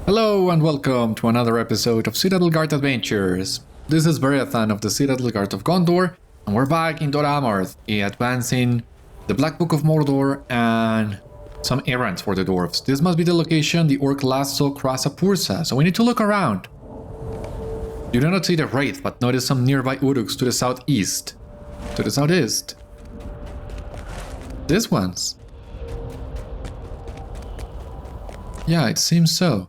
Hello and welcome to another episode of Citadel Guard Adventures. This is Beriathan of the Citadel Guard of Gondor, and we're back in Dor Amarth, advancing the Black Book of Mordor and some errands for the dwarves. This must be the location the orc last saw Krassa-phûrsa, so we need to look around. You do not see the wraith, but notice some nearby uruks to the southeast. To the southeast. These ones. Yeah, it seems so.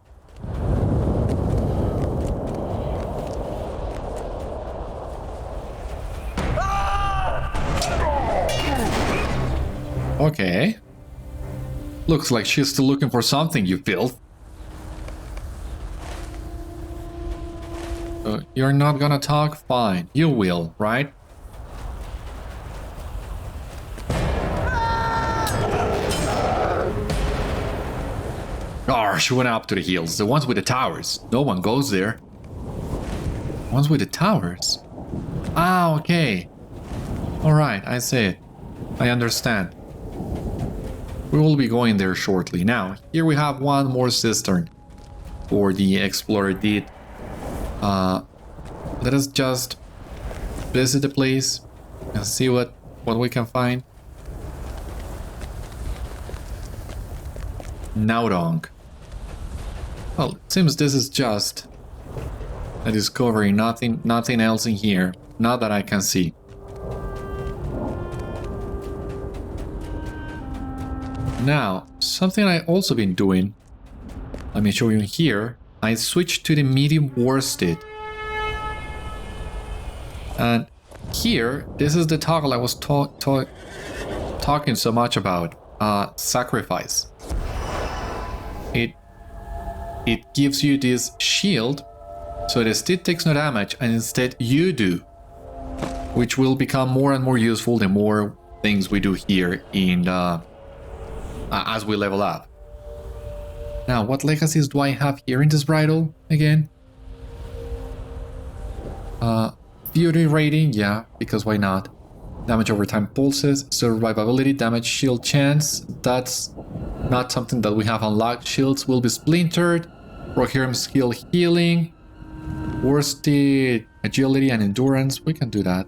Okay. Looks like she's still looking for something, you filth. You're not gonna talk? Fine. You will, right? Arr, she went up to the hills. The ones with the towers. No one goes there. Ones with the towers? Ah, okay. Alright, I see it. I understand. We will be going there shortly. Now, here we have one more cistern for the explorer did. Let us just visit the place and see what we can find. Naurong. Well, it seems this is just a discovery, nothing else in here, not that I can see. Now, something I also been doing, let me show you here. I switched to the medium worsted. And here, this is the toggle I was talking so much about, sacrifice. It gives you this shield, so the steed takes no damage, and instead you do, which will become more and more useful the more things we do here in as we level up. Now, what legacies do I have here in this bridle again? Fury rating, yeah, because why not? Damage over time pulses, survivability, damage shield chance. That's not something that we have unlocked. Shields will be splintered. Rohirrim skill healing. Worsted, agility and endurance. We can do that.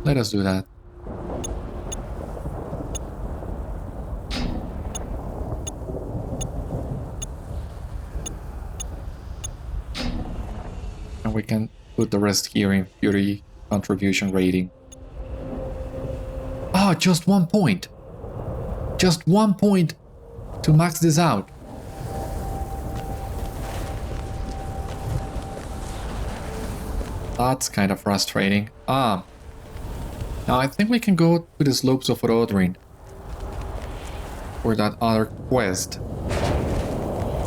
Let us do that. And we can put the rest here in Fury contribution rating. Ah, just 1 point. Just 1 point to max this out. That's kind of frustrating. Now I think we can go to the slopes of Orodrin for that other quest.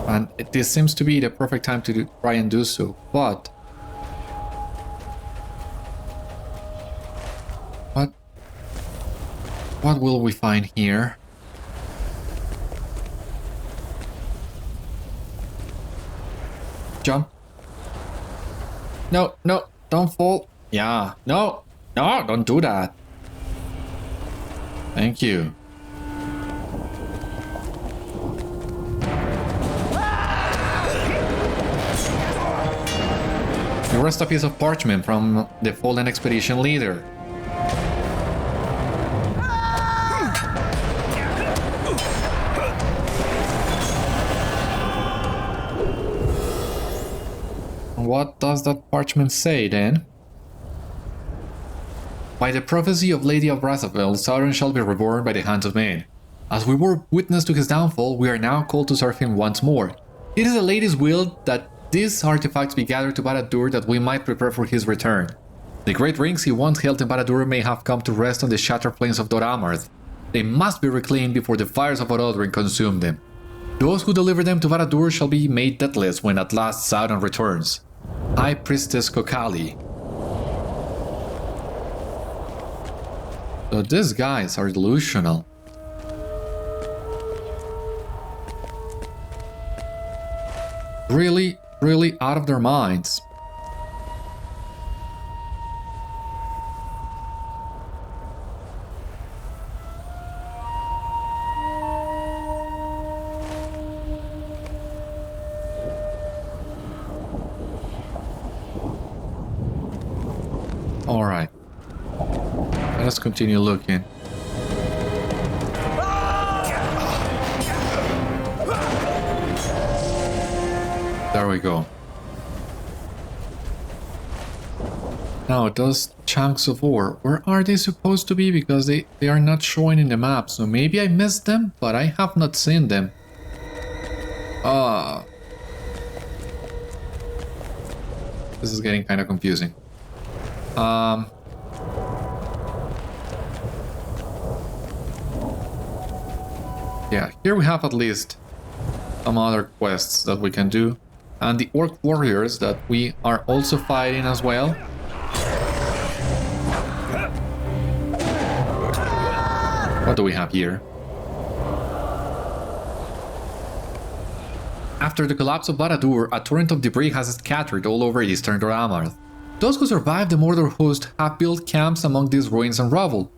And this seems to be the perfect time to try and do so, but what will we find here? Jump. No, don't fall. Yeah, no, don't do that. Thank you. You rest a piece of parchment from the fallen expedition leader. What does that parchment say then? By the prophecy of Lady of Razafel, Sauron shall be reborn by the hands of men. As we were witness to his downfall, we are now called to serve him once more. It is the lady's will that these artifacts be gathered to Barad-dûr that we might prepare for his return. The great rings he once held in Barad-dûr may have come to rest on the shattered plains of Dor Amarth. They must be reclaimed before the fires of Orodrin consume them. Those who deliver them to Barad-dûr shall be made deathless when at last Sauron returns. High Priestess Kokali. So these guys are delusional. Really out of their minds. Alright. Let us continue looking. There we go. Now, those chunks of ore, where are they supposed to be? Because they are not showing in the map, so maybe I missed them, but I have not seen them. This is getting kind of confusing. Yeah, here we have at least some other quests that we can do. And the orc warriors that we are also fighting as well. What do we have here? After the collapse of Barad-dûr, a torrent of debris has scattered all over eastern Dor Amarth. Those who survived the Mordor host have built camps among these ruins and rubble.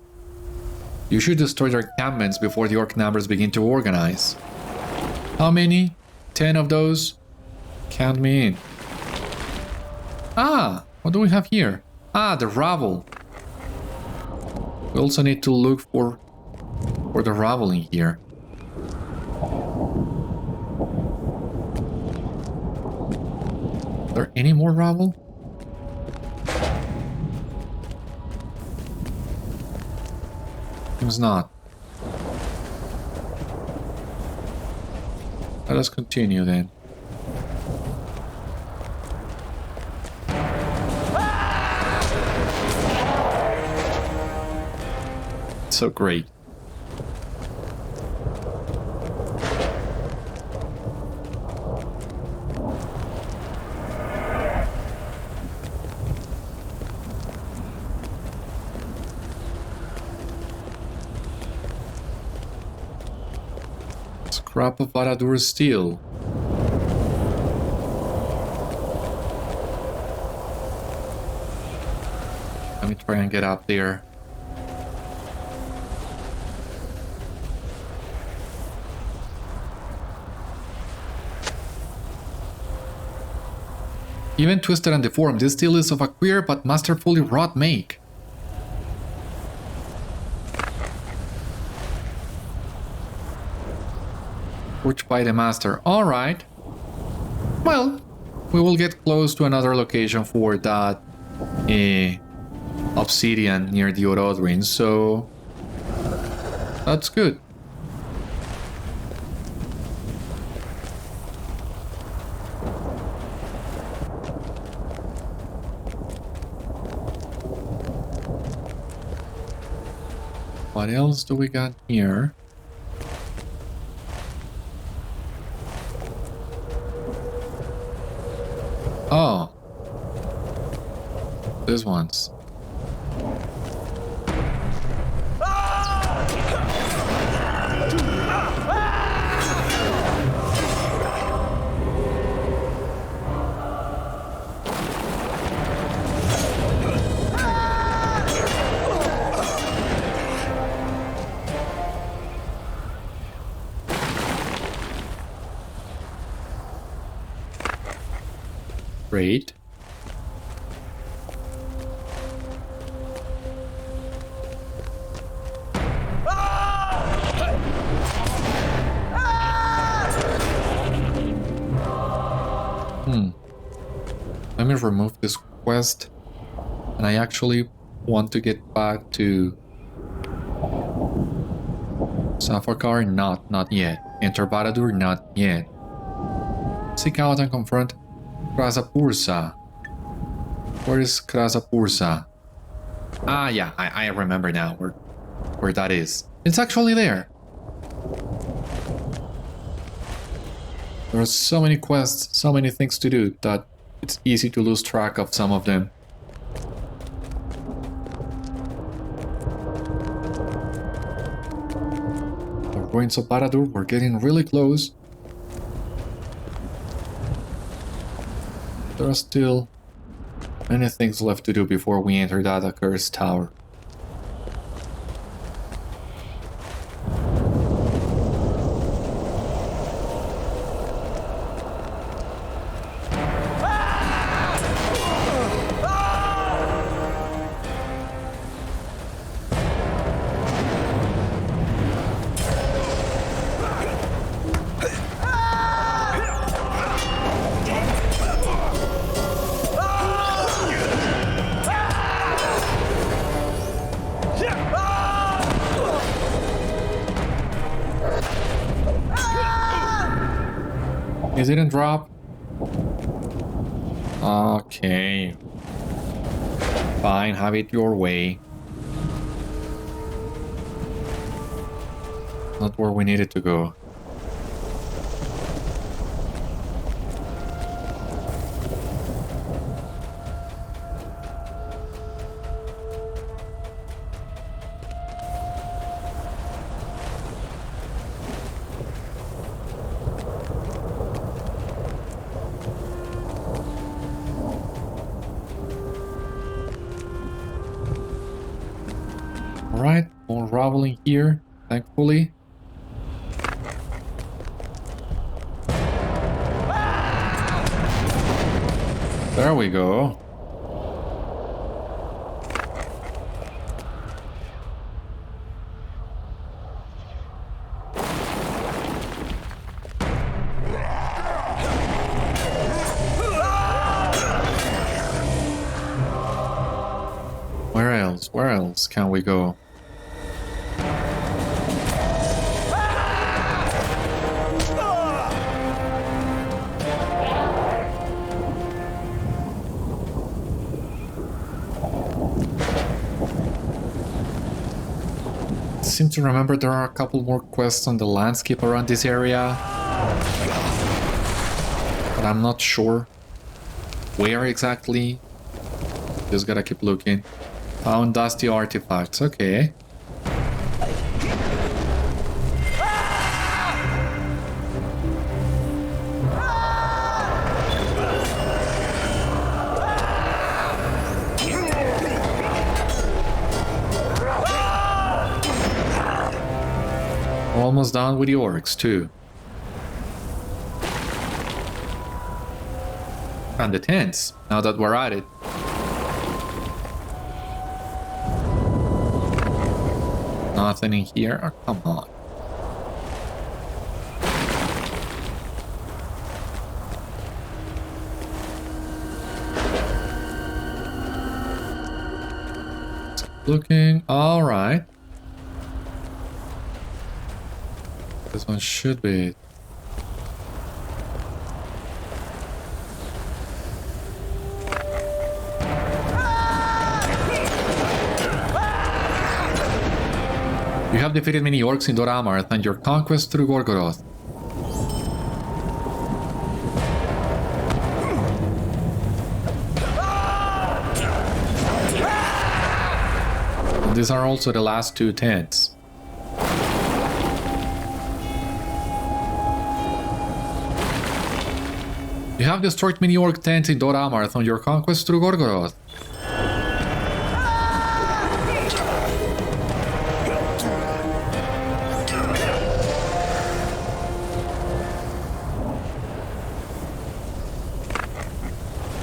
You should destroy their encampments before the orc numbers begin to organize. How many? 10 of those? Count me in. Ah, what do we have here? Ah, the rubble. We also need to look for the rubble in here. Is there any more rubble? Seems not. Let us continue then. So great. Scrap of Barad-dûr steel. Let me try and get up there. Even twisted and deformed, this steel is of a queer but masterfully wrought make. Forged by the master. Alright. Well, we will get close to another location for that obsidian near the Orodruin, so that's good. What else do we got here? Oh. These ones. Great. Let me remove this quest, and I actually want to get back to Safakar. Not yet. Enter Barad-dûr. Not yet. Seek out and confront Krassa-phûrsa. Where is Krassa-phûrsa? Ah, yeah, I remember now where that is. It's actually there. There are so many quests, so many things to do that it's easy to lose track of some of them. The ruins of Barad-dûr, we're getting really close. There are still many things left to do before we enter that accursed tower. It didn't drop. Okay. Fine, have it your way. Not where we needed to go. Alright, more raveling here, thankfully. There we go. Where else can we go? I seem to remember there are a couple more quests on the landscape around this area, but I'm not sure where exactly. Just gotta keep looking. Found dusty artifacts, okay. Almost done with the orcs too. And the tents, now that we're at it. Nothing in here? Oh, come on. Looking. All right. This one should be it. You have defeated many orcs in Dor Amarth and your conquest through Gorgoroth. And these are also the last two tents. You have destroyed many orc tents in Dor Amarth on your conquest through Gorgoroth.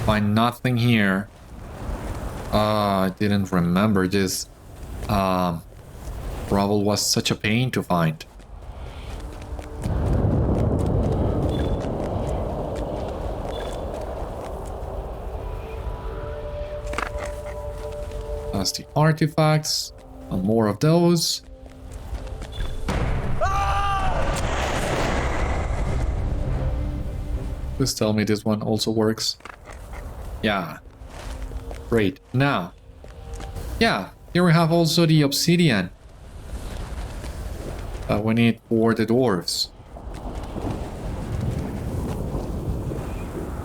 Find nothing here. I didn't remember this. Rubble was such a pain to find. Dusty artifacts. And more of those. Please tell me this one also works. Yeah. Great. Now. Yeah, here we have also the obsidian that we need for the dwarves.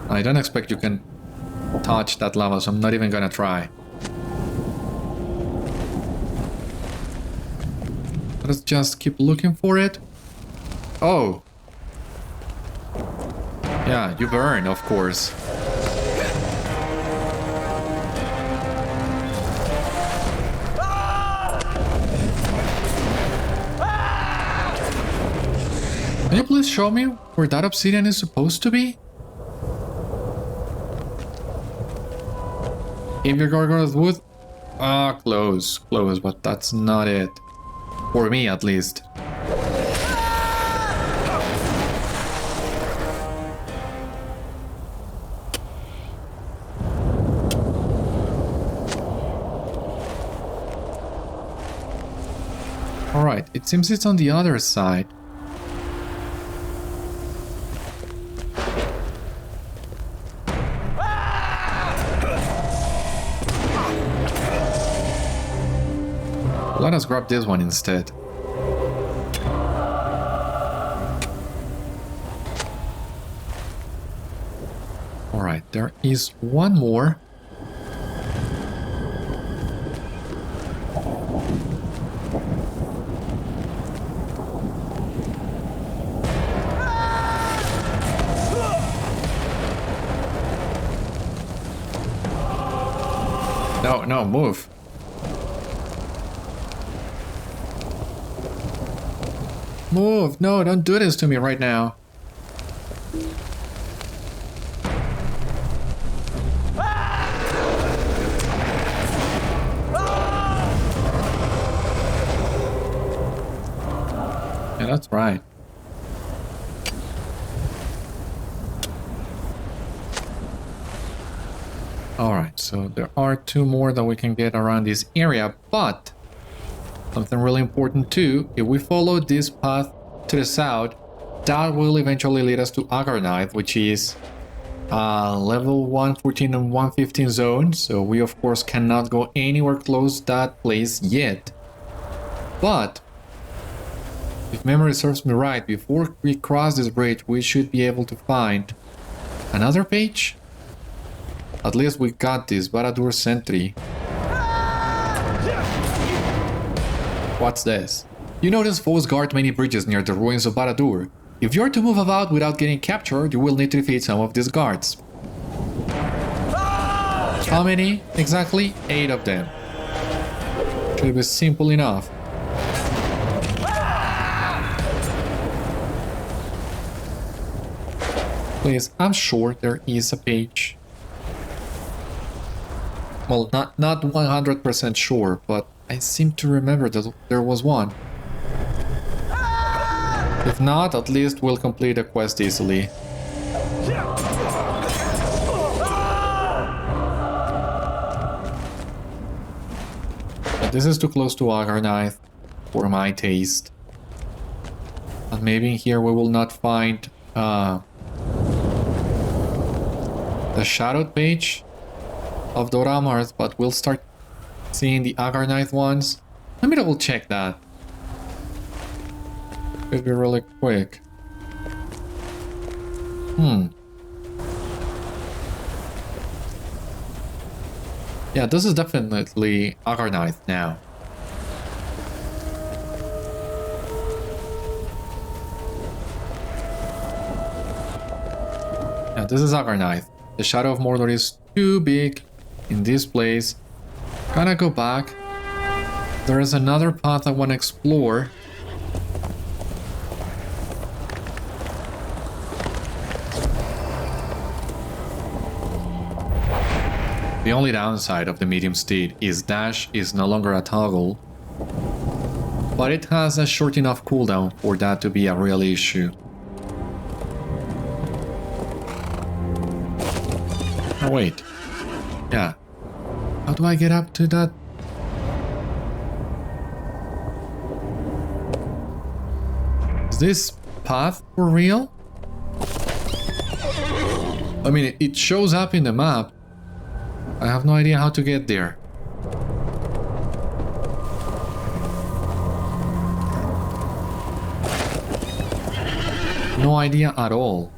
I don't expect you can touch that lava, so I'm not even gonna try. Let's just keep looking for it. Oh. Yeah, you burn, of course. Can you please show me where that obsidian is supposed to be? If your Gorgoroth wood? Ah, close, but that's not it. For me, at least. Alright, it seems it's on the other side. Let us grab this one instead. Alright, there is one more. No, move. Move! No, don't do this to me right now. Yeah, that's right. Alright, so there are two more that we can get around this area, but something really important too, if we follow this path to the south, that will eventually lead us to Agarnaith, which is level 114 and 115 zone, so we of course cannot go anywhere close to that place yet. But if memory serves me right, before we cross this bridge, we should be able to find another page. At least we got this Barad-dûr sentry. What's this? You notice foes guard many bridges near the ruins of Barad-dûr. If you're to move about without getting captured, you will need to defeat some of these guards. How many? Exactly 8 of them. Should be simple enough. Please, I'm sure there is a page. Well, not 100% sure, but I seem to remember that there was one. If not, at least we'll complete the quest easily. But this is too close to Agarnaith for my taste. And maybe in here we will not find the shadowed page of Dor Amarth, but we'll start seeing the Agarnaith ones. Let me double check that. Could be really quick. Yeah, this is definitely Agarnaith now. Yeah, this is Agarnaith. The shadow of Mordor is too big in this place. Gotta go back. There is another path I want to explore. The only downside of the medium steed is dash is no longer a toggle, but it has a short enough cooldown for that to be a real issue. Oh wait, yeah. How do I get up to that? Is this path for real? I mean, it shows up in the map. I have no idea how to get there. No idea at all.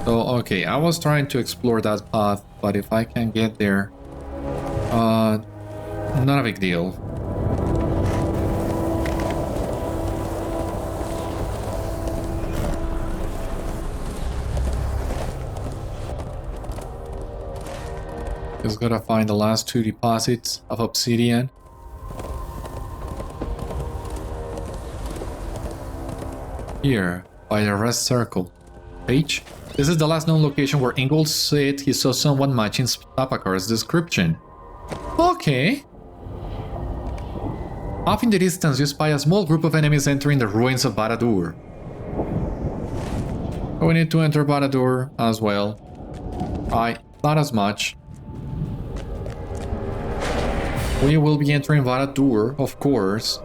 So, okay, I was trying to explore that path, but if I can get there, not a big deal. Just gotta find the last 2 deposits of obsidian. Here, by the rest circle. Page? This is the last known location where Ingold said he saw someone matching Stout-axes' description. Okay. Off in the distance, you spy a small group of enemies entering the ruins of Barad-dûr. We need to enter Barad-dûr as well. Not as much. We will be entering Barad-dûr, of course.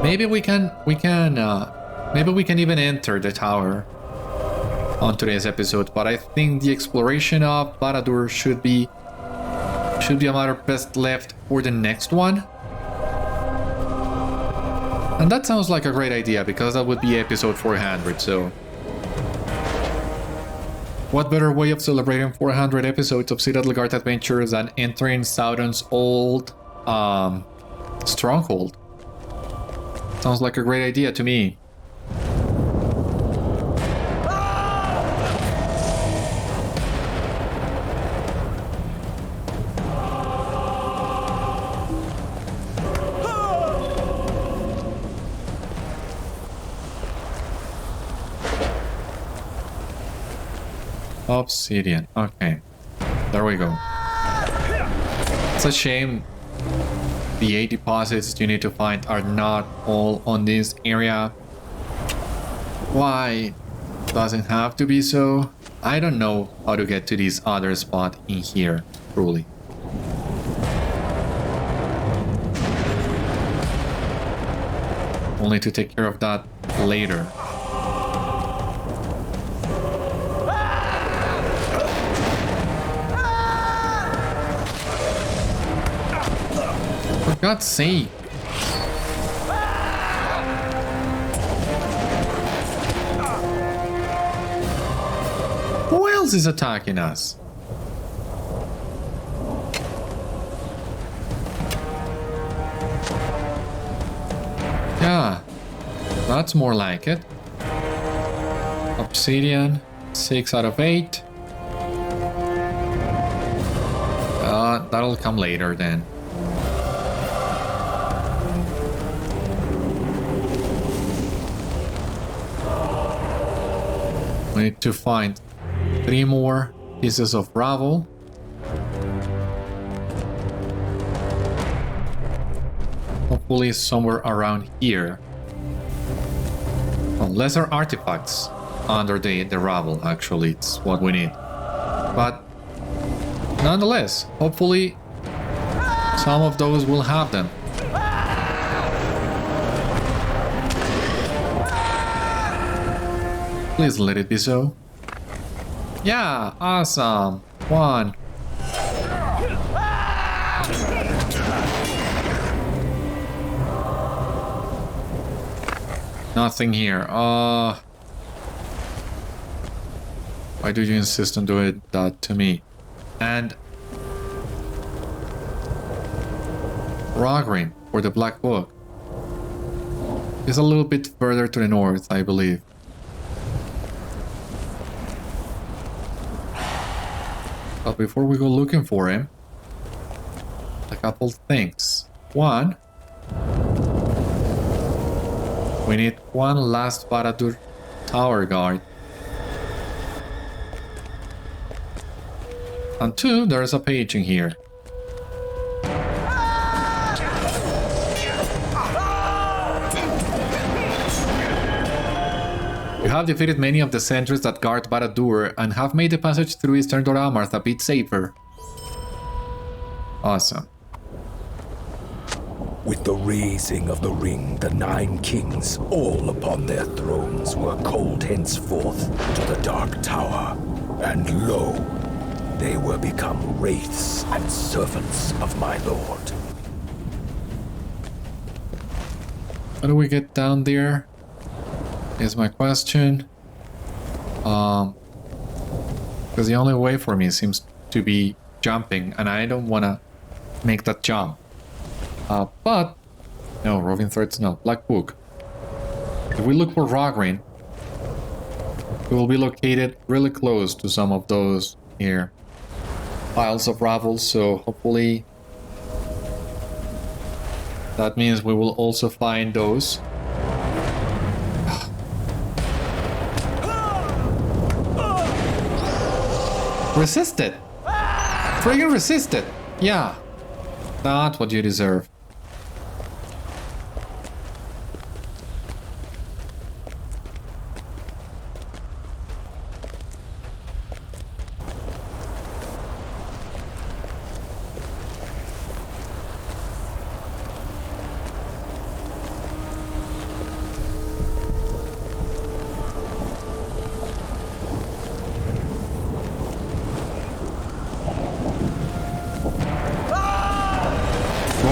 Maybe we can even enter the tower on today's episode, but I think the exploration of Barad-dûr should be Should be a matter best left for the next one. And that sounds like a great idea, because that would be episode 400, so... What better way of celebrating 400 episodes of Citadel Guard Adventures than entering Sauron's old stronghold? Sounds like a great idea to me. Obsidian. Okay. There we go. It's a shame the 8 deposits you need to find are not all on this area. Why doesn't have to be so? I don't know how to get to this other spot in here, truly. Only to take care of that later. For God's sake. Who else is attacking us? Yeah, that's more like it. Obsidian, 6 out of 8. That'll come later then. We need to find 3 more pieces of gravel. Hopefully somewhere around here. Well, lesser artifacts under the rubble, actually, it's what we need. But nonetheless, hopefully some of those will have them. Please let it be so. Yeah, awesome. 1. Nothing here. Why do you insist on doing that to me? And Rogrim for the Black Book is a little bit further to the north, I believe. But before we go looking for him, a couple things. 1, we need 1 last Barad-dûr tower guard. And 2, there's a page in here. You have defeated many of the sentries that guard Barad-dûr and have made the passage through eastern Dor Amarth a bit safer. Awesome. With the raising of the ring, the 9 kings, all upon their thrones, were called henceforth to the Dark Tower. And lo, they were become wraiths and servants of my lord. How do we get down there? Is my question. Because the only way for me seems to be jumping, and I don't want to make that jump. But no, roving threats, no. Black Book. If we look for Rogrim, we will be located really close to some of those here piles of rubble. So hopefully that means we will also find those. Resist it! Friggin' resist it! Yeah. That's what you deserve.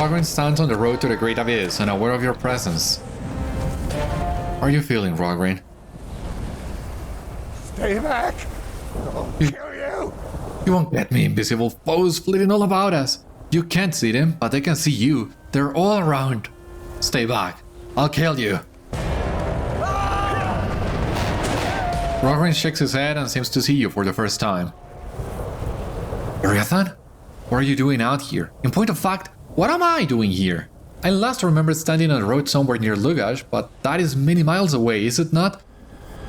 Rogren stands on the road to the Great Abyss, unaware of your presence. How are you feeling, Rogren? Stay back! I'll kill you! You won't get me, invisible foes flitting all about us. You can't see them, but they can see you. They're all around. Stay back. I'll kill you. Rogren shakes his head and seems to see you for the first time. Beriathan? What are you doing out here? In point of fact, what am I doing here? I last remember standing on the road somewhere near Lûghash, but that is many miles away, is it not?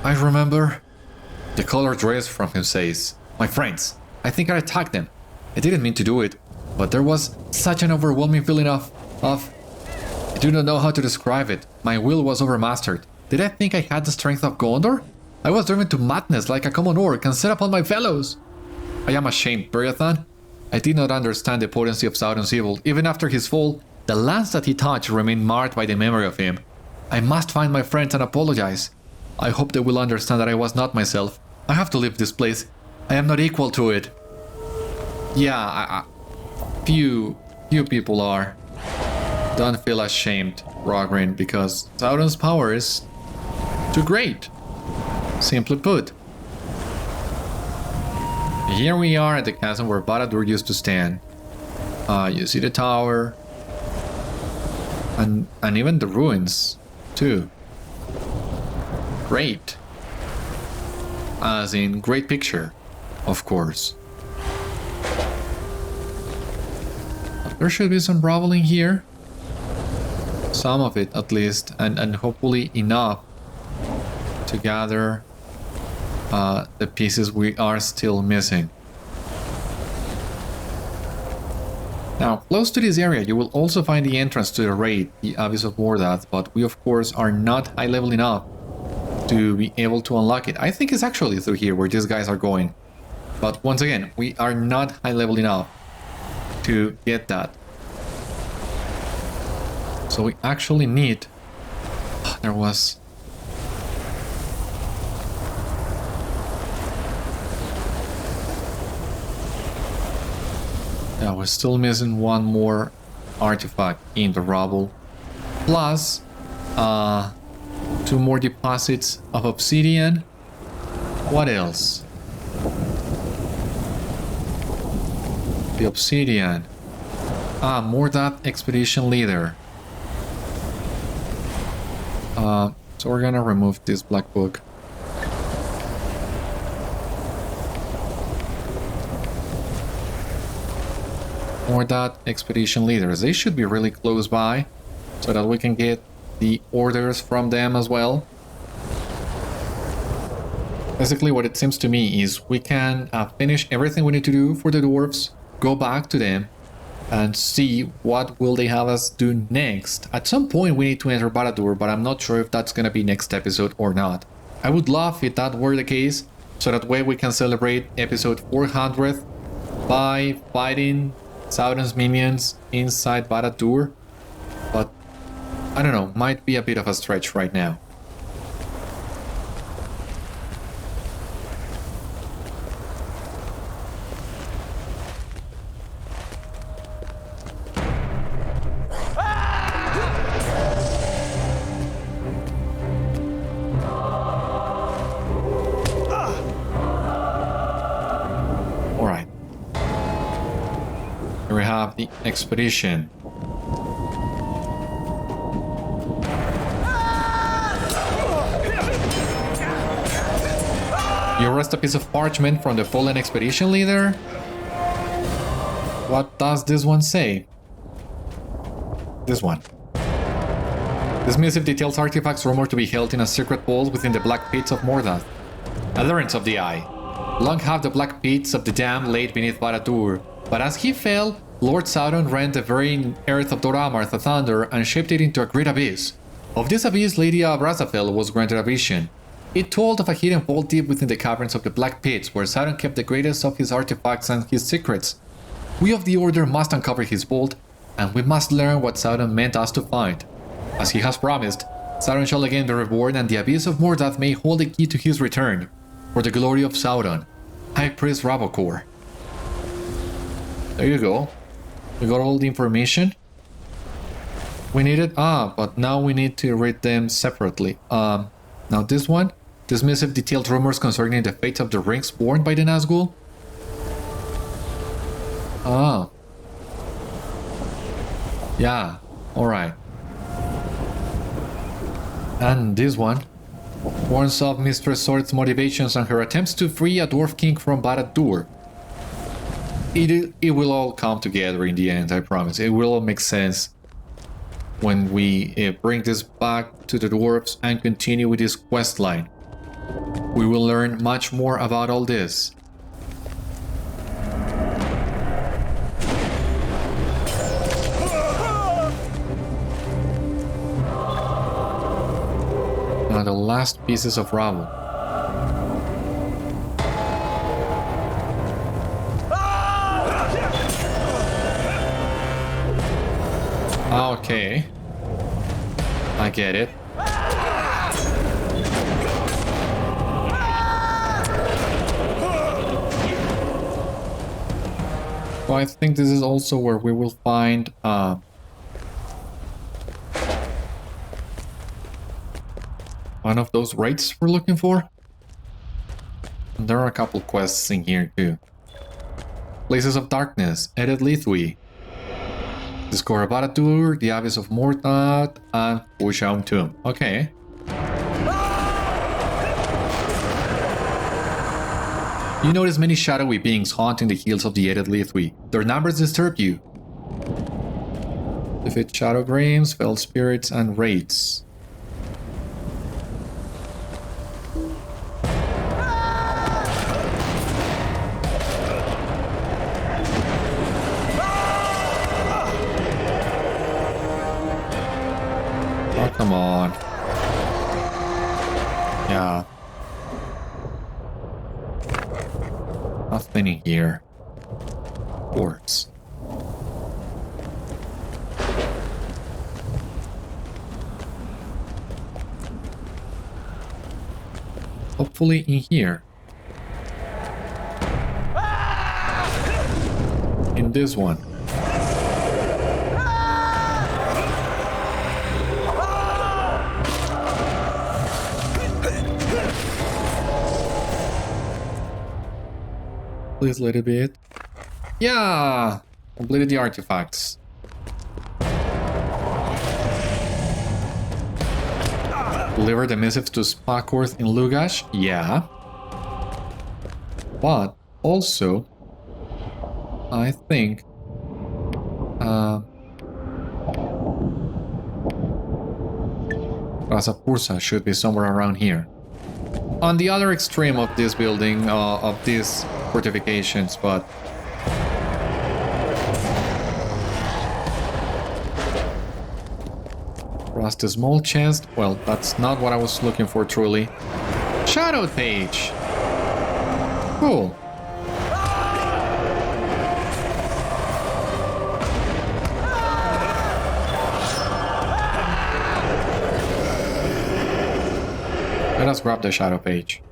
I remember. The colored dress from him says, my friends, I think I attacked them. I didn't mean to do it, but there was such an overwhelming feeling of... I do not know how to describe it. My will was overmastered. Did I think I had the strength of Gondor? I was driven to madness like a common orc and set upon my fellows. I am ashamed, Beriathan. I did not understand the potency of Sauron's evil. Even after his fall, the lands that he touched remain marred by the memory of him. I must find my friends and apologize. I hope they will understand that I was not myself. I have to leave this place. I am not equal to it. Yeah, few people are. Don't feel ashamed, Rogren, because Sauron's power is too great. Simply put. Here we are at the castle where Barad-dûr used to stand. You see the tower. And even the ruins, too. Great. As in, great picture, of course. There should be some raveling here. Some of it, at least, and hopefully enough to gather the pieces we are still missing. Now, close to this area, you will also find the entrance to the raid, the Abyss of Mordath, but we of course are not high level enough to be able to unlock it. I think it's actually through here where these guys are going. But once again, we are not high level enough to get that. So we actually need... There was... Yeah, we're still missing one more artifact in the rubble. Plus, 2 more deposits of obsidian. What else? The obsidian. Mordath expedition leader. So we're gonna remove this black book. Mordath expedition leaders. They should be really close by so that we can get the orders from them as well. Basically what it seems to me is we can finish everything we need to do for the dwarves, go back to them and see what will they have us do next. At some point we need to enter Barad-dûr, but I'm not sure if that's gonna be next episode or not. I would love if that were the case, so that way we can celebrate episode 400 by fighting Sauron's minions inside Barad-dûr, but I don't know, might be a bit of a stretch right now. The expedition. You wrest a piece of parchment from the fallen expedition leader? What does this one say? This one. This missive details artifacts rumored to be held in a secret vault within the Black Pits of Mordath. Adherents of the Eye. Long have the Black Pits of the Dam laid beneath Barad-dûr, but as he fell, Lord Sauron rent the very earth of Dor Amarth asunder and shaped it into a great abyss. Of this abyss, Lady Abrazafel was granted a vision. It told of a hidden vault deep within the caverns of the Black Pits, where Sauron kept the greatest of his artifacts and his secrets. We of the Order must uncover his vault, and we must learn what Sauron meant us to find. As he has promised, Sauron shall again be reborn, and the Abyss of Mordath may hold the key to his return. For the glory of Sauron. High Priest Rabokor. There you go. We got all the information. We needed... but now we need to read them separately. Now this one. Dismissive detailed rumors concerning the fate of the rings worn by the Nazgûl. Ah. Yeah, alright. And this one warns of Mistress Sword's motivations and her attempts to free a dwarf king from Barad-dûr. It will all come together in the end, I promise. It will all make sense when we bring this back to the dwarves and continue with this quest line. We will learn much more about all this. Now the last pieces of rubble. Okay. I get it. So I think this is also where we will find one of those raids we're looking for. And there are a couple quests in here too. Places of Darkness, Ered Lithui, Discover Barad-dûr, the Abyss of Mordor, and Ushaum Tomb. Okay. You notice many shadowy beings haunting the hills of the Ered Lithui. Their numbers disturb you. Defeat shadow grains, fell spirits, and wraiths. Oh, come on. Yeah. Nothing in here. Orcs. Hopefully in here. In this one. Please let it be it. Yeah! Completed the artifacts. Deliver the missives to Spakorth in Lûghash. Yeah. But also, I think Krassa-phûrsa should be somewhere around here. On the other extreme of this building, of these fortifications, but Rust a small chest. Well, that's not what I was looking for truly. Shadow page. Cool. Let us grab the shadow page.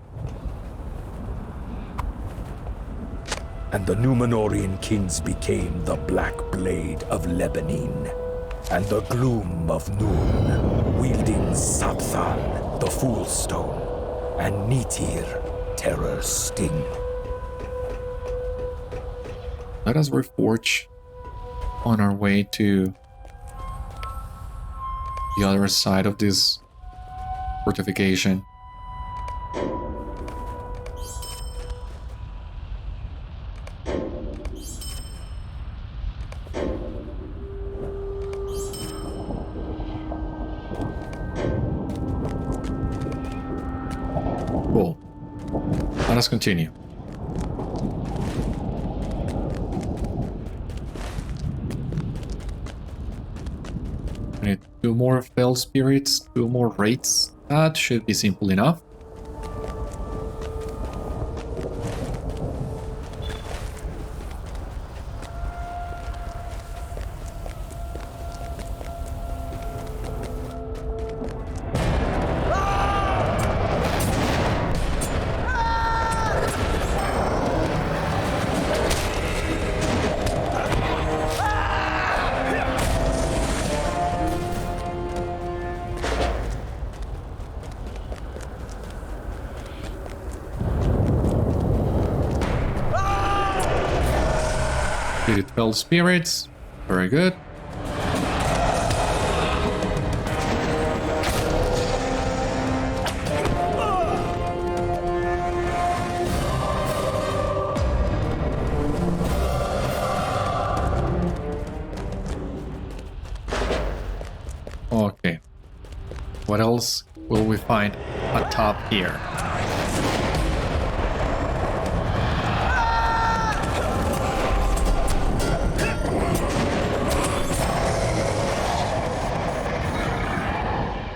And the Númenórean kings became the Black Blade of Lebanon, and the Gloom of Noon, wielding Sabthan, the Fool Stone, and Nitir, Terror's Sting. Let us reforge on our way to the other side of this fortification. Cool. Let us continue. I need 2 more fell spirits, 2 more wraiths. That should be simple enough. Defeated 12 spirits. Very good. Okay. What else will we find atop here?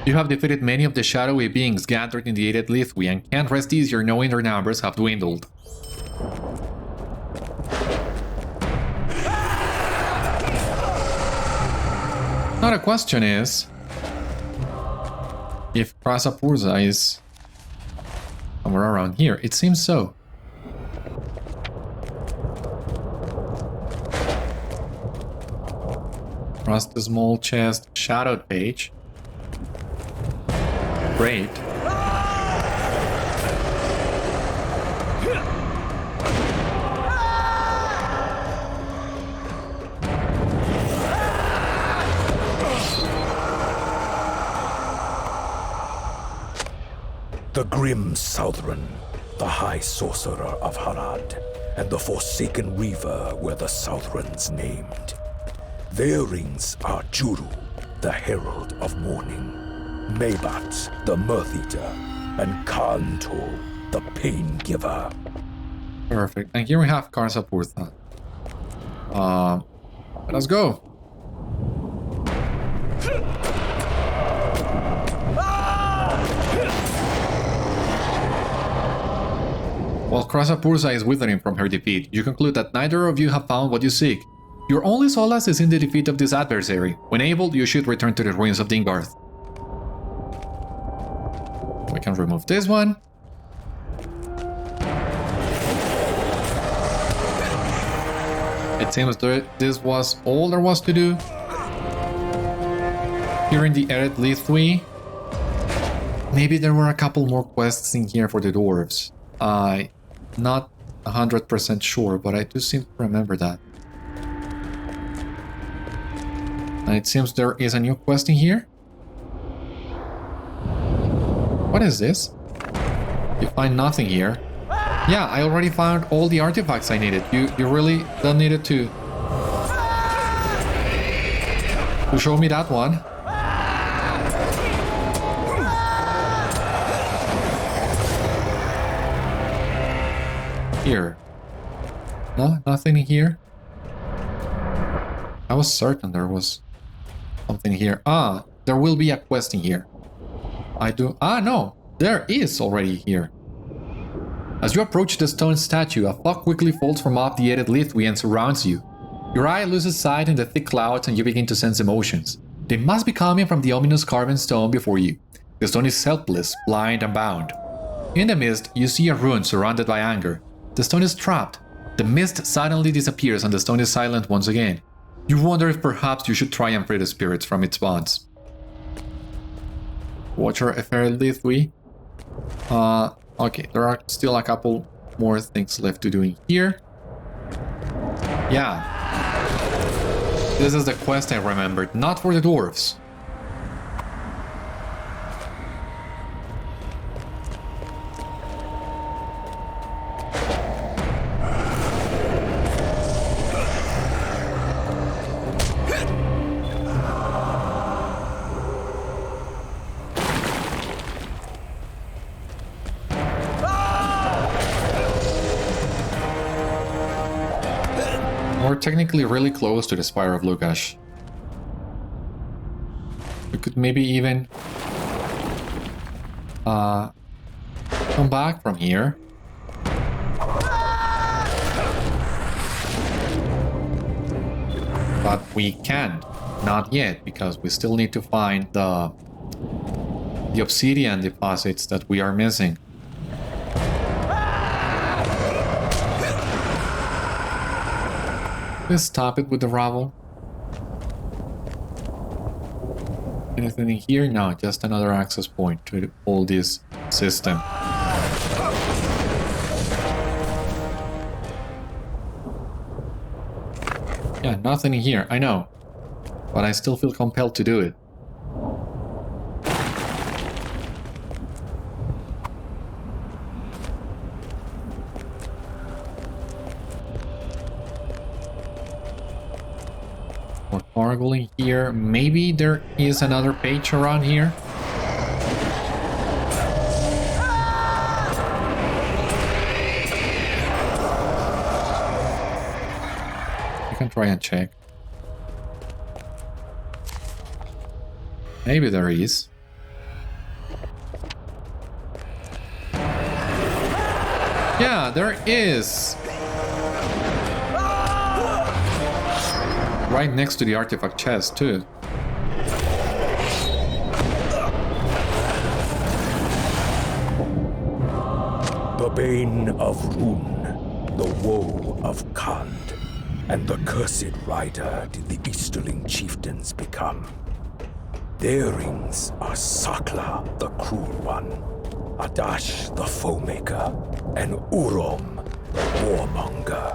You have defeated many of the shadowy beings gathered in the Ered Lithui and can't rest easier knowing their numbers have dwindled. Now the question is if Krassa-phûrsa is somewhere around here. It seems so. Across the small chest, shadowed page. Great. The grim Southron, the high sorcerer of Harad, and the Forsaken Reaver were the Southrons named. Their rings are Juru, the Herald of Morning, Mabat, the Mirth-eater, and Kantol, the Pain-giver. Perfect. And here we have Krassa-phûrsa. Let us go. While Krassa-phûrsa is withering from her defeat, you conclude that neither of you have found what you seek. Your only solace is in the defeat of this adversary. When able, you should return to the ruins of Dingarth. We can remove this one. It seems that this was all there was to do. Here in the Ered Lithui. Maybe there were a couple more quests in here for the dwarves. Not 100% sure, but I do seem to remember that. And it seems there is a new quest in here. What is this? You find nothing here. Yeah, I already found all the artifacts I needed. You really don't need it to show me that one. Here. No, nothing here. I was certain there was something here. Ah, there will be a quest in here. No, there is already here. As you approach the stone statue, a fog quickly falls from off the Ered Lithui and surrounds you. Your eye loses sight in the thick clouds and you begin to sense emotions. They must be coming from the ominous carven stone before you. The stone is helpless, blind and bound. In the mist, you see a rune surrounded by anger. The stone is trapped. The mist suddenly disappears and the stone is silent once again. You wonder if perhaps you should try and free the spirits from its bonds. Watcher of Ered Lithui. Okay, there are still a couple more things left to do in here. Yeah. This is the quest I remembered, not for the dwarves. We're technically really close to the Spire of Lûghash. We could maybe even come back from here. But we can't. Not yet, because we still need to find the obsidian deposits that we are missing. Let's stop it with the rubble. Anything in here? No, just another access point to all this system. Yeah, nothing in here, I know. But I still feel compelled to do it. More gargling here. Maybe there is another page around here. You can try and check. Maybe there is. Yeah, there is. Right next to the artifact chest, too. The bane of Rune, the woe of Khand, and the cursed rider did the Easterling chieftains become. Their rings are Sakla, the cruel one, Adash, the foe-maker, and Urom, the warmonger.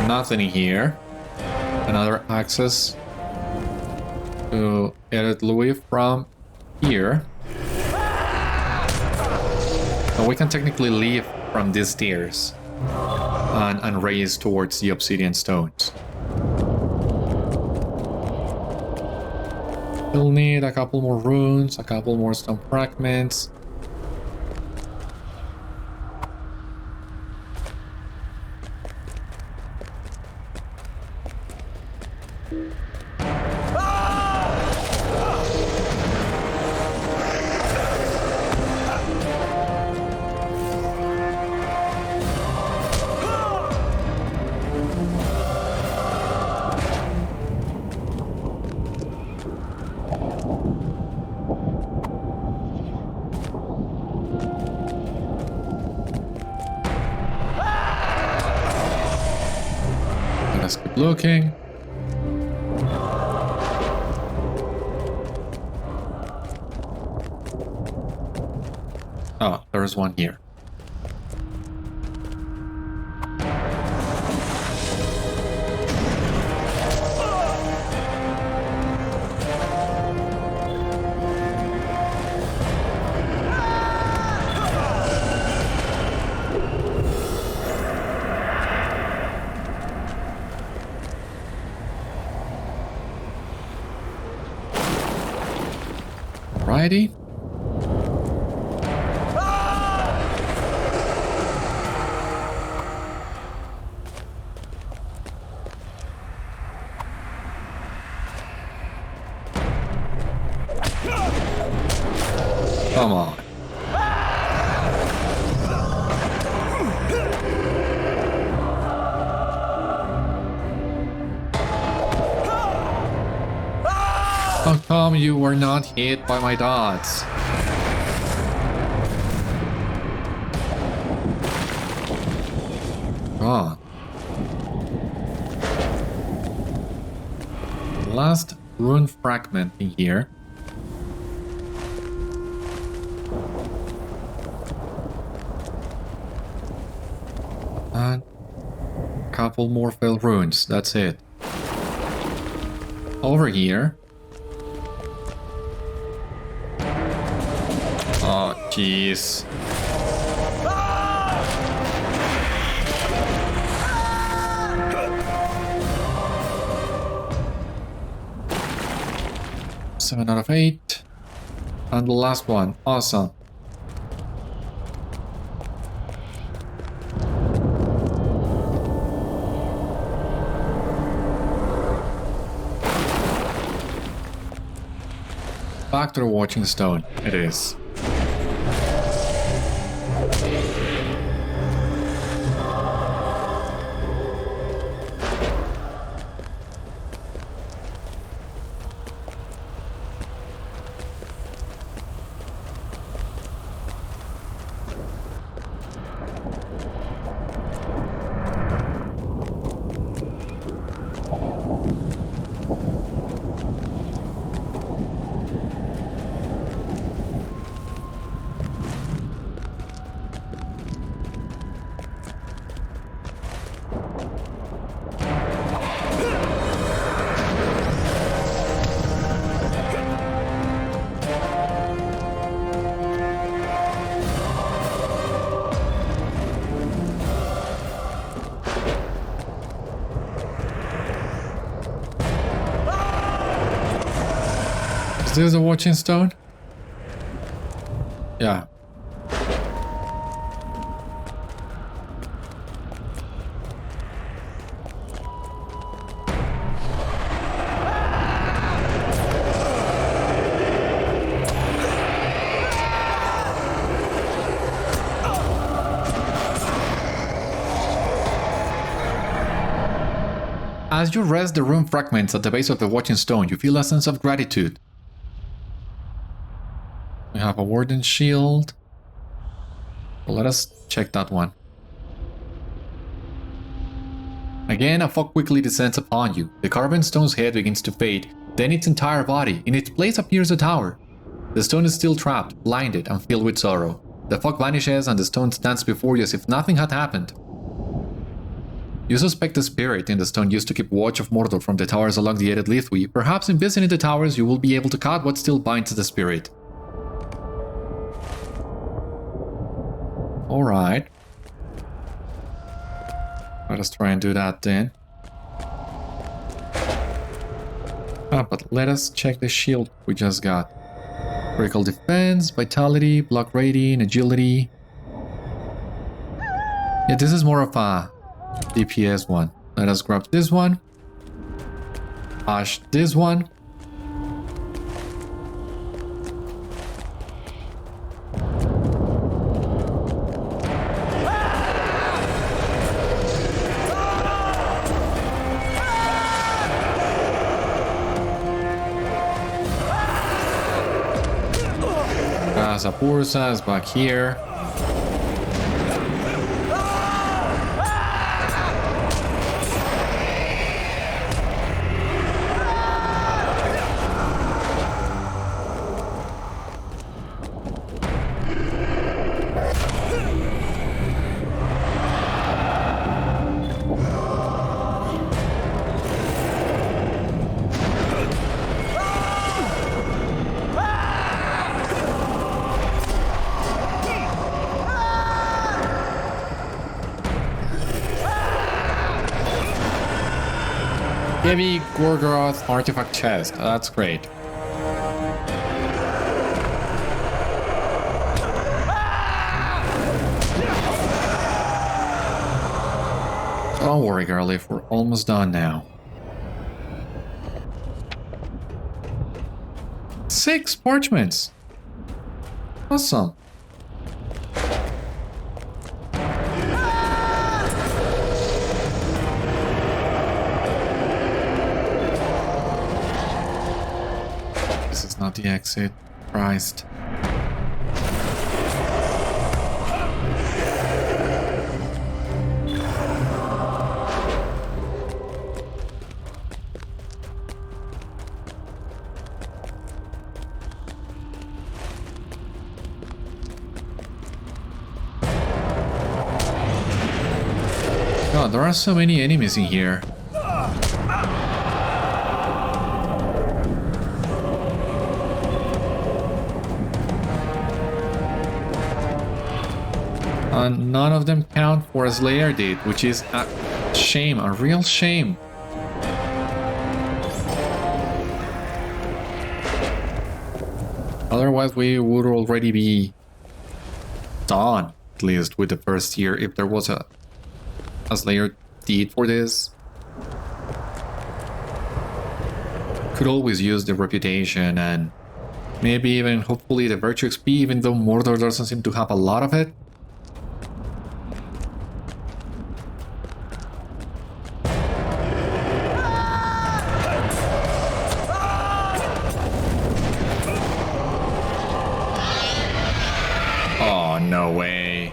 Nothing here. Another access to Ered Lithui from here. So we can technically leave from these stairs and raise towards the obsidian stones. We'll need a couple more runes, a couple more stone fragments. Let's keep looking. Oh, there is one here. Alrighty. Come on. How come you were not hit by my dots? God. Last rune fragment in here. And a couple more failed runes, that's it. Over here. Oh, jeez. Seven out of 8. And the last one. Awesome. Back to the watching stone. It is. this a watching stone? Yeah. As you rest the rune fragments at the base of the watching stone, you feel a sense of gratitude. We have a Warden shield. Well, let us check that one. Again, a fog quickly descends upon you. The carven stone's head begins to fade, then its entire body. In its place appears a tower. The stone is still trapped, blinded, and filled with sorrow. The fog vanishes and the stone stands before you as if nothing had happened. You suspect the spirit in the stone used to keep watch of Mordor from the towers along the Ered Lithui. Perhaps in visiting the towers you will be able to cut what still binds the spirit. Alright. Let us try and do that then. But let us check the shield we just got. Critical defense, vitality, block rating, agility. Yeah, this is more of a DPS one. Let us grab this one. Ash this one. Krassa-phûrsa is back here. Heavy Gorgoroth artifact chest. That's great. Don't worry, girlie, we're almost done now. 6 parchments. Awesome. Not the exit. Christ. God, there are so many enemies in here. None of them count for as Slayer did, which is a shame, a real shame. Otherwise we would already be done, at least with the first year, if there was a Slayer deed for this. Could always use the reputation and maybe even hopefully the virtue XP, even though Mordor doesn't seem to have a lot of it. No way.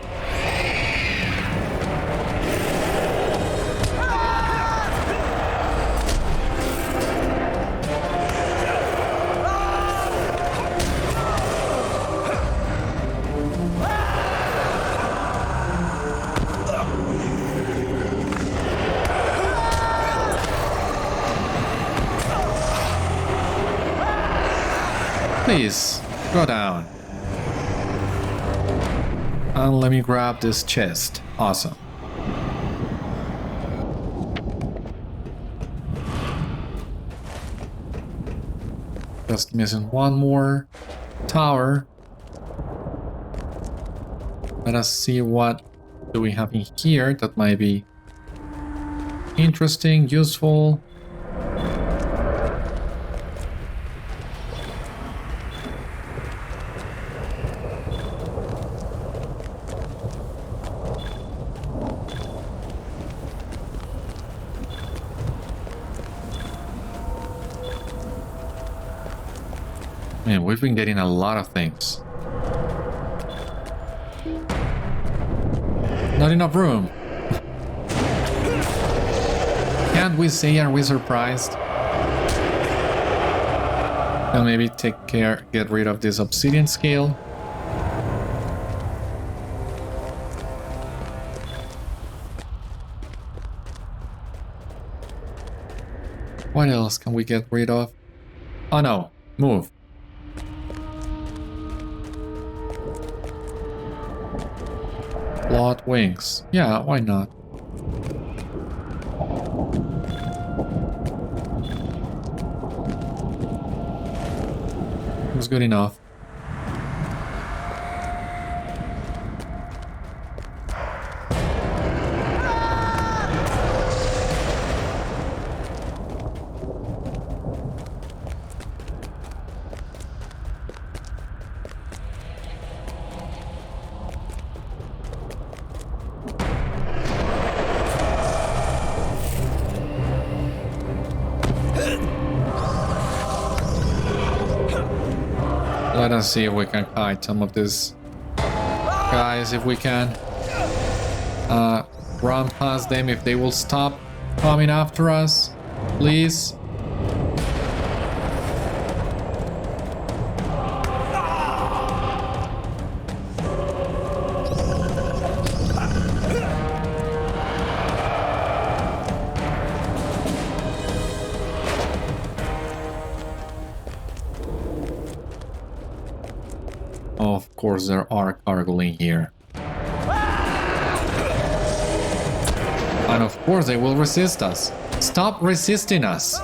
Please, go down. And let me grab this chest. Awesome. Just missing one more tower. Let us see what do we have in here that might be interesting, useful. Man, we've been getting a lot of things. Not enough room. Can't we say, are we surprised? And maybe get rid of this obsidian scale. What else can we get rid of? Oh no, move. Clawed wings. Yeah, why not? It was good enough. Let us see if we can hide some of these guys, if we can. Run past them if they will stop coming after us, please. Of course there are gargoyles here. And of course they will resist us. Stop resisting us!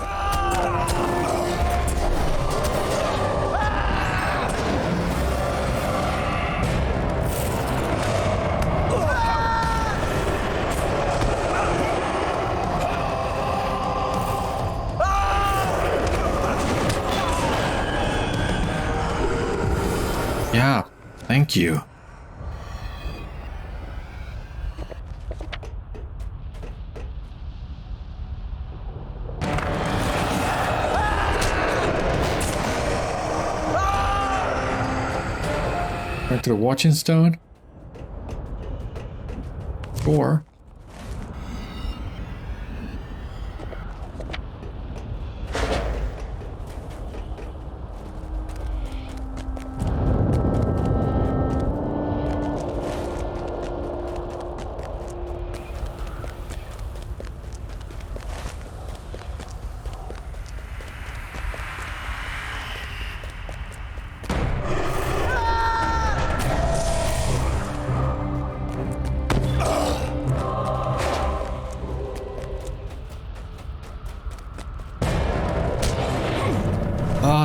Yeah, thank you. Back to the watching stone. Or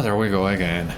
there we go again.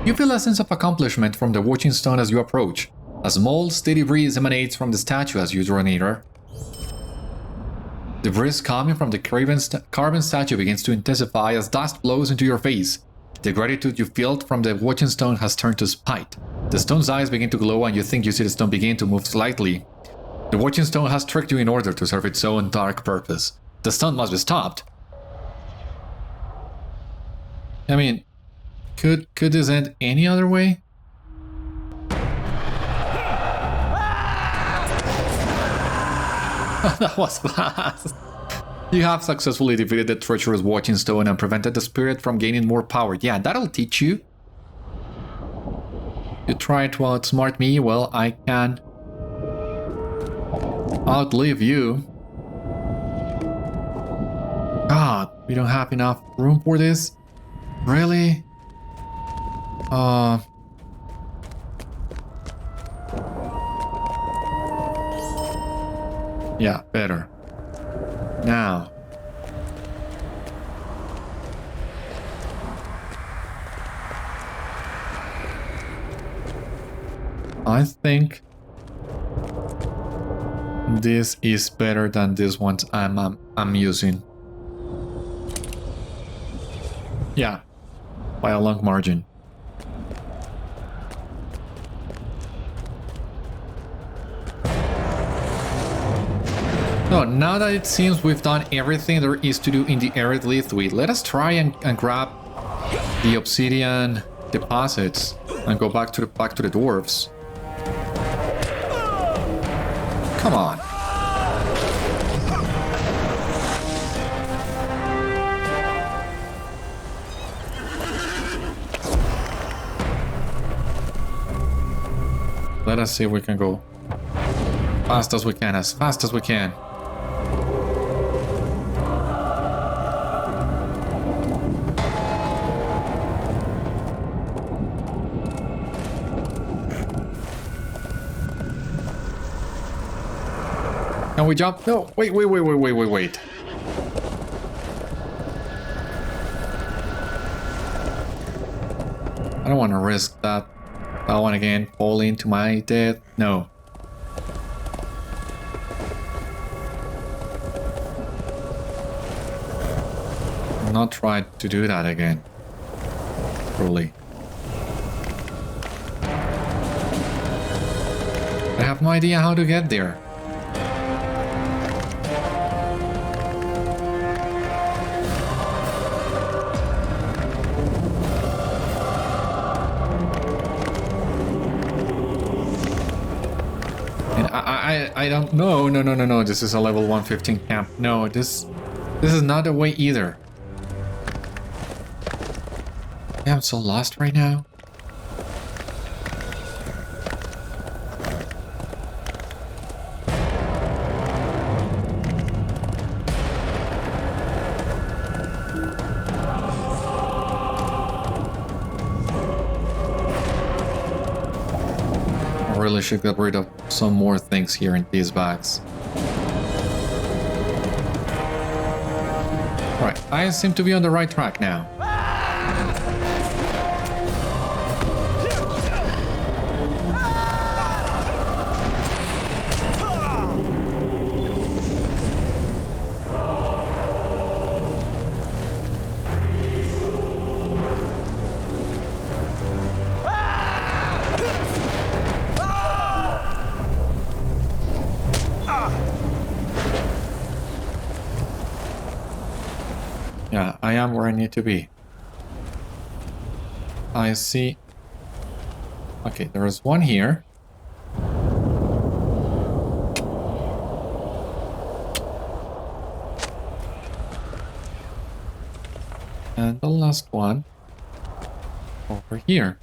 You feel a sense of accomplishment from the watching stone as you approach. A small, steady breeze emanates from the statue as you draw nearer. The breeze coming from the carven statue begins to intensify as dust blows into your face. The gratitude you felt from the watching stone has turned to spite. The stone's eyes begin to glow and you think you see the stone begin to move slightly. The watching stone has tricked you in order to serve its own dark purpose. The stone must be stopped. I mean, could this end any other way? That was fast. You have successfully defeated the treacherous watching stone and prevented the spirit from gaining more power. Yeah, that'll teach you. You try to outsmart me, well, I can outlive you. God, we don't have enough room for this? Really? Yeah, better. Now. I think this is better than this one I'm using. Yeah, by a long margin. So now that it seems we've done everything there is to do in the Ered Lithui, let us try and grab the obsidian deposits and go back to the dwarves. Come on. Let us see if we can go fast as we can, as fast as we can. Can we jump? No, wait. I don't want to risk that one again, falling to my death. No. I'll not try to do that again. Truly. I have no idea how to get there. I don't know. No. This is a level 115 camp. No, this is not the way either. Yeah, I'm so lost right now. I really should get rid of some more things here in these bags. Right, I seem to be on the right track now. Yeah, I am where I need to be. I see. Okay, there is one here. And the last one over here.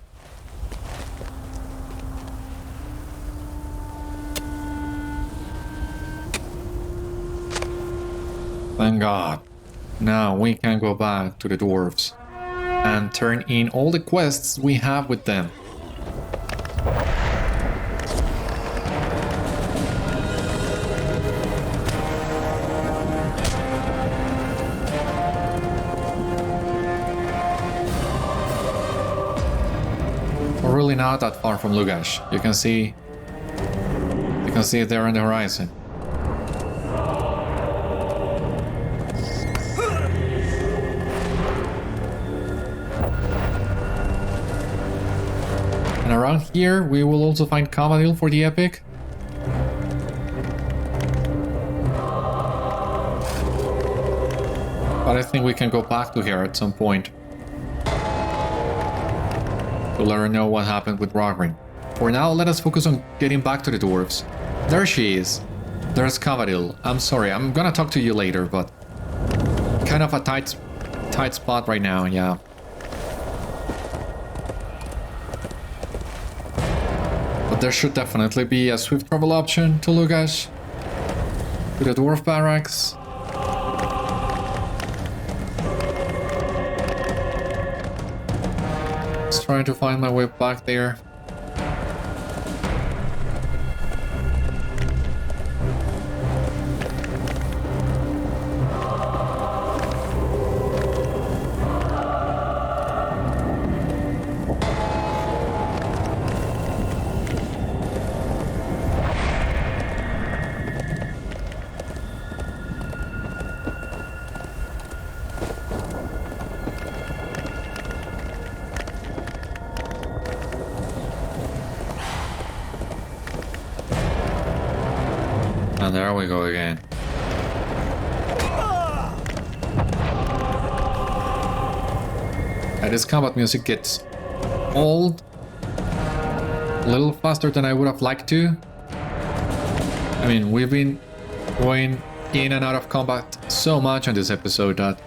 Thank God. Now we can go back to the dwarves and turn in all the quests we have with them. We're really not that far from Lûghash. You can see it there on the horizon. And around here, we will also find Citadel for the epic. But I think we can go back to here at some point to let her know what happened with Rogrin. For now, let us focus on getting back to the dwarves. There she is. There's Citadel. I'm sorry, I'm gonna talk to you later, but kind of a tight spot right now, yeah. But there should definitely be a swift travel option to Lûghash, to the dwarf barracks. Just trying to find my way back there. And there we go again. And this combat music gets old a little faster than I would have liked to. I mean, we've been going in and out of combat so much on this episode that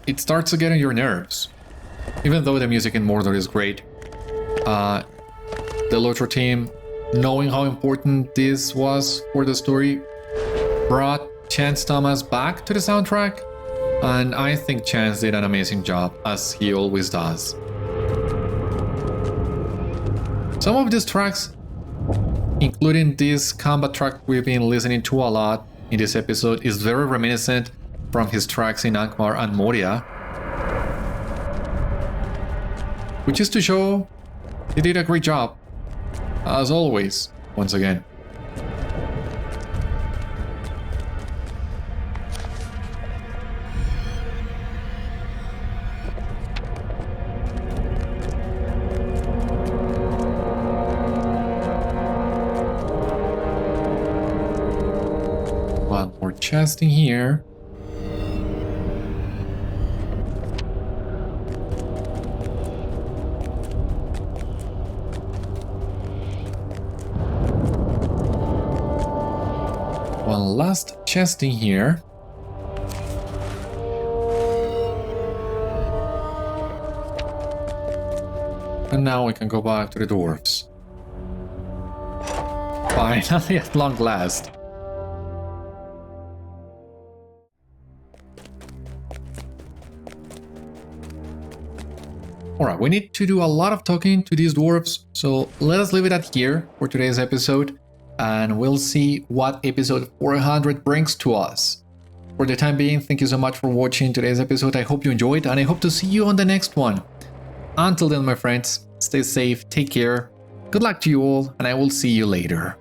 it starts to get on your nerves. Even though the music in Mordor is great, the LOTRO team, knowing how important this was for the story, brought Chance Thomas back to the soundtrack, and I think Chance did an amazing job, as he always does. Some of these tracks, including this combat track we've been listening to a lot in this episode, is very reminiscent from his tracks in Angmar and Moria, which is to show he did a great job. As always, once again. One more chest in here. One last chest in here. And now we can go back to the dwarves. Finally, at long last. Alright, we need to do a lot of talking to these dwarves, so let us leave it at here for today's episode. And we'll see what episode 400 brings to us. For the time being, thank you so much for watching today's episode. I hope you enjoyed, and I hope to see you on the next one. Until then, my friends, stay safe, take care, good luck to you all, and I will see you later.